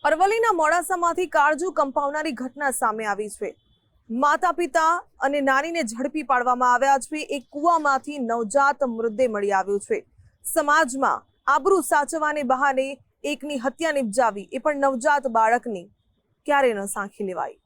અરવલ્લીના મોડાસામાંથી કાળજુ કંપાવનારી ઘટના સામે આવી છે। માતા પિતા અને નાનીને ઝડપી પાડવામાં આવ્યા છે। એક કૂવામાંથી નવજાત મૃતદેહ મળી આવ્યો છે। સમાજમાં આબરૂ સાચવવાને બહાને એકની હત્યા નિપજાવી, એ પણ નવજાત બાળકની, ક્યારે ન સાંખી લેવાય।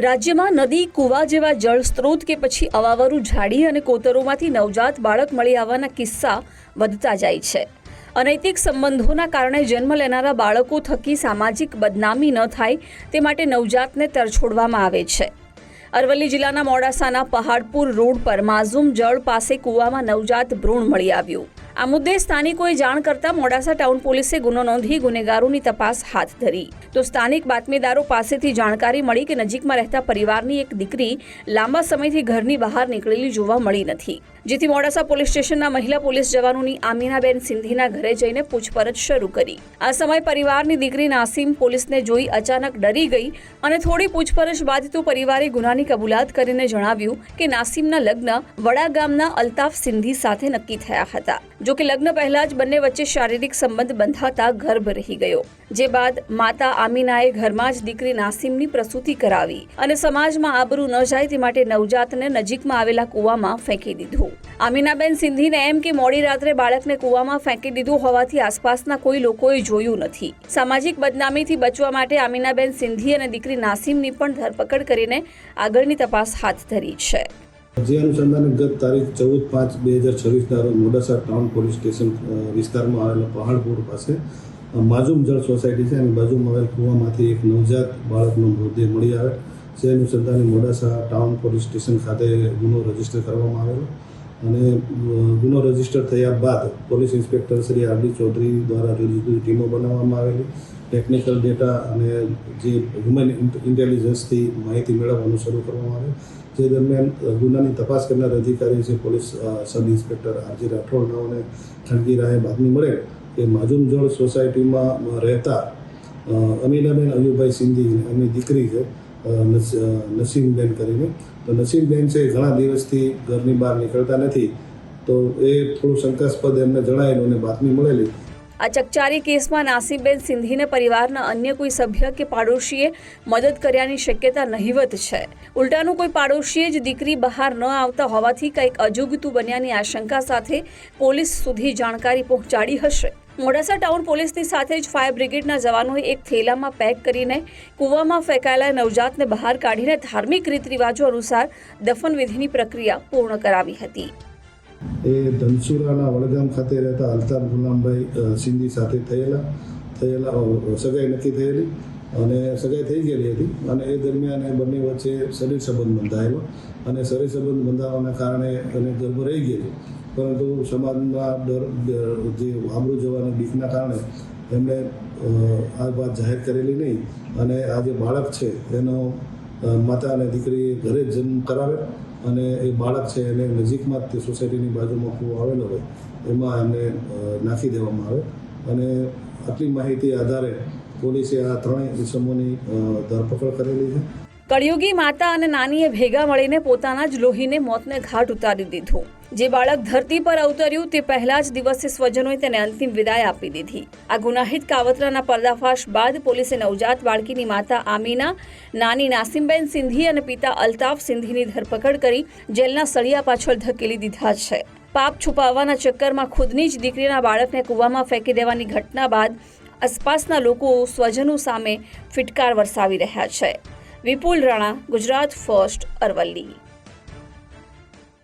રાજ્યમાં નદી, કૂવા જેવા જળ સ્ત્રોત કે પછી અવાવરું ઝાડી અને કોતરોમાંથી નવજાત બાળક મળી આવવાના કિસ્સા વધતા જાય છે। અનૈતિક સંબંધોના કારણે જન્મ લેનારા બાળકો થકી સામાજિક બદનામી ન થાય તે માટે નવજાતને તરછોડવામાં આવે છે। અરવલ્લી જિલ્લાના મોડાસાના પહાડપુર રોડ પર માઝૂમ જળ પાસે કૂવામાં નવજાત ભ્રૂણ મળી આવ્યું। આ મુદ્દે સ્થાનિકોએ જાણ કરતા મોડાસા ટાઉન પોલીસે ગુનો નોંધી ગુનેગારોની તપાસ હાથ ધરી તો સ્થાનિક બાતમીદારો પાસેથી જાણકારી મળી કે નજીકમાં રહેતા પરિવારની એક દીકરી લાંબા સમયથી ઘરની બહાર નીકળેલી જોવા મળી નથી, જેથી મોડાસા પોલીસ સ્ટેશનના મહિલા પોલીસ જવાનોની આમીનાબેન સિંધીના ઘરે જઈને પૂછપરછ શરૂ કરી। આ સમય પરિવારની દીકરી નાસીમ પોલીસને જોઈ અચાનક ડરી ગઈ અને થોડી પૂછપરછ બાદ તો પરિવારે ગુનાની કબૂલાત કરીને જણાવ્યું કે નાસીમના લગ્ન વડા ગામના અલ્તાફ સિંધી સાથે નક્કી થયા હતા। જો કે લગ્ન પહેલા જ બંને વચ્ચે શારીરિક સંબંધ બંધાતા ગર્ભ રહી ગયો, જે બાદ માતા આમીનાએ ઘરમાં જ દીકરી નાસીમની પ્રસૂતિ કરાવી અને સમાજમાં આબરૂ ન જાય તે માટે નવજાતને નજીકમાં આવેલા કૂવામાં ફેંકી દીધું। આમીનાબેન સિંધીને એમ કે મોડી રાત્રે બાળકને કૂવામાં ફેંકી દીધું હોવાથી આસપાસના કોઈ લોકોએ જોયું નથી। સામાજિક બદનામીથી બચવા માટે આમીનાબેન સિંધી અને દીકરી નાસીમની પણ ધરપકડ કરીને આગળની તપાસ હાથ ધરી છે। જે અનુસંધાને ગત તારીખ 14/5/2026ના રોજ મોડાસા ટાઉન પોલીસ સ્ટેશન વિસ્તારમાં આવેલા પહાડપુર પાસે માઝૂમ જળ સોસાયટી છે અને બાજુમાં આવેલ કૂવામાંથી એક નવજાત બાળકનો મૃતદેહ મળી આવે। જે અનુસંધાને મોડાસા ટાઉન પોલીસ સ્ટેશન ખાતે ગુનો રજીસ્ટર કરવામાં આવેલો અને ગુનો રજીસ્ટર થયા બાદ પોલીસ ઇન્સ્પેક્ટર શ્રી આર.ડી. ચૌધરી દ્વારા જુદી જુદી ટીમો બનાવવામાં આવેલી। ટેકનિકલ ડેટા અને જે હ્યુમન ઇન્ટેલિજન્સથી માહિતી મેળવવાનું શરૂ કરવામાં આવે। જે દરમિયાન ગુનાની તપાસ કરનાર અધિકારી છે પોલીસ સબ ઇન્સ્પેક્ટર આર.જે. રાઠોડનાઓને ખાનગી રાહે બાતમી મળે કે માઝૂમ જળ સોસાયટીમાં રહેતા અમીનાબેન અયુભાઈ સિંધી એમની દીકરી છે નસીમબેન કરીને, તો નસીમબેન છે ઘણા દિવસથી ઘરની બહાર નીકળતા નથી, તો એ થોડું શંકાસ્પદ એમને જણાયેલું અને બાતમી મળેલી। આ ચકચારી કેસમાં નાસીબેન સિંધીને પરિવારના અન્ય કોઈ સભ્ય કે પાડોશીએ મદદ કર્યાની શક્યતા નહિવત છે। ઉલટાનું કોઈ પાડોશીએ જ દીકરી બહાર ન આવતા હોવાથી કંઈક અજુગતું બન્યાની આશંકા સાથે પોલીસ સુધી જાણકારી પહોંચાડી હશે। મોડાસા ટાઉન પોલીસની સાથે જ ફાયર બ્રિગેડના જવાનોએ એક થેલામાં પેક કરીને કૂવામાં ફેંકાયેલા નવજાતને બહાર કાઢીને ધાર્મિક રીત રિવાજો અનુસાર દફનવિધિની પ્રક્રિયા પૂર્ણ કરાવી હતી। એ ધનસુરાના વડગામ ખાતે રહેતા અલ્તાફ ગુલામભાઈ સિંધી સાથે થયેલા સગાઈ નક્કી થયેલી અને સગાઈ થઈ ગયેલી હતી અને એ દરમિયાન એ બંને વચ્ચે શરીર સંબંધ બંધાયેલો અને શરીર સંબંધ બંધાવાના કારણે એને ગર્ભ રહી ગયેલી, પરંતુ સમાજમાં ડર જે આબરૂ જવાની બીકના કારણે એમણે આ વાત જાહેર કરેલી નહીં અને આ જે બાળક છે એનો માતા અને દીકરી ઘરે જ જન્મ કરાવે અને એ બાળક છે એને નજીકમાં જ તે સોસાયટીની બાજુમાં કૂવો આવેલો હોય એમાં એમને નાખી દેવામાં આવે અને આટલી માહિતી આધારે પોલીસે આ ત્રણેય ઇસમોની ધરપકડ કરેલી છે। કળિયુગી માતા અને નાનીએ ભેગા મળીને પોતાના જ લોહીને મોતને ઘાટ ઉતારી દીધું। જે બાળક ધરતી પર અવતર્યું તે પહેલા જ દિવસે સ્વજનોએ તેને અંતિમ વિદાય આપી દીધી। આ ગુનાહિત કાવતરાના પર્દાફાશ બાદ પોલીસે નવજાત બાળકીની માતા આમીના, નાની નાસીમબેન સિંધી અને પિતા અલ્તાફ સિંધીની ધરપકડ કરી જેલના સળિયા પાછળ ધકેલી દીધા છે। પાપ છુપાવવાના ચક્કરમાં ખુદની જ દીકરીના બાળકને કૂવામાં ફેંકી દેવાની ઘટના બાદ આસપાસના લોકો સ્વજનો સામે ફિટકાર વરસાવી રહ્યા છે। વિપુલ રાણા, ગુજરાત ફર્સ્ટ, અરવલ્લી।